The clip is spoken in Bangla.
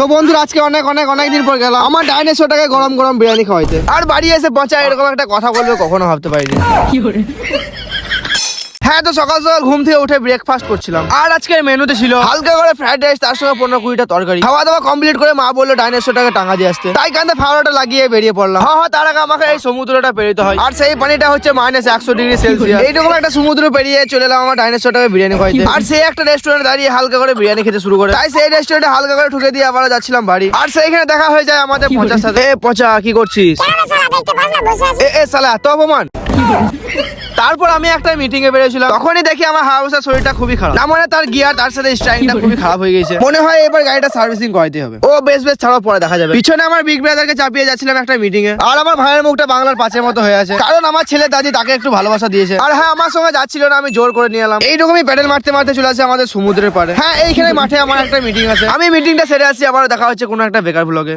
তো বন্ধুরা আজকে অনেক দিন পর গেলাম আমার ডাইনোসরটাকে গরম গরম বিরিয়ানি খাওয়াইতে, আর বাড়ি এসে পচা এরকম একটা কথা বলবে কখনো ভাবতে পারিনি। হ্যাঁ, তো সকাল সকাল ঘুম থেকে উঠে ব্রেকফাস্ট করছিলাম, আর আজকের মেনুতে ছিল হালকা করে ফ্রাইড রাইস, তার সঙ্গে 15-20টা তরকারি। খাওয়া দাওয়া কমপ্লিট করে মা বললো ডাইনোসরটাকে টাঙা দিয়ে আসতে, তাই কান্দে ফাওয়াটা লাগিয়ে বেরিয়ে পড়লাম। হ্যাঁ, তার আগে আমাকে এই সমুদ্রটা পেরিয়ে হয়, আর সেই পানিটা হচ্ছে -100°C। এইরকম একটা সমুদ্র পেরিয়ে চলে এলাম আমার ডাইনোসরটাকে বিরিয়ানি খাইতে। আর সেই একটা রেস্টুরেন্টে দাঁড়িয়ে হালকা করে বিরিয়ানি খেতে শুরু করে, তাই সেই রেস্টুরেন্টে হালকা করে ঠুকে দিয়ে আবার যাচ্ছিলাম বাড়ি। আর সেইখানে দেখা হয়ে যায় আমাদের পচার সাথে। এ পচা, কি করছিস? এ সালা, এত অপমান। তারপর আমি একটা মিটিং এ বেরিয়েছিলাম, তখনই দেখি আমার হাউসের শরীরটা খুবই খারাপ। না মানে তার গিয়ার, তার সাথে স্টাইলটা খুবই খারাপ হয়ে গেছে। মনে হয় এবার গাড়িটা সার্ভিসিং করাইতে হবে। ও বেশ ছাড়াও পরে দেখা যাবে। পিছনে আমার বিগ ব্রাদারকে চাপিয়ে যাচ্ছিলাম একটা মিটিং এ, আর আমার ভাইয়ের মুখটা বাংলার পাঁচের মতো হয়ে আছে, কারণ আমার ছেলে দাদি তাকে একটু ভালোবাসা দিয়েছে। আর হ্যাঁ, আমার সঙ্গে যাচ্ছিল না, আমি জোর করে নিয়ে এলাম। এইরকমই প্যাডেল মারতে মারতে চলে আসে আমাদের সমুদ্রের পাড়ে। হ্যাঁ, এইখানে মাঠে আমার একটা মিটিং আছে, আমি মিটিংটা সেরে আসছি, আবার দেখা হচ্ছে কোনো একটা বেকার ব্লগে।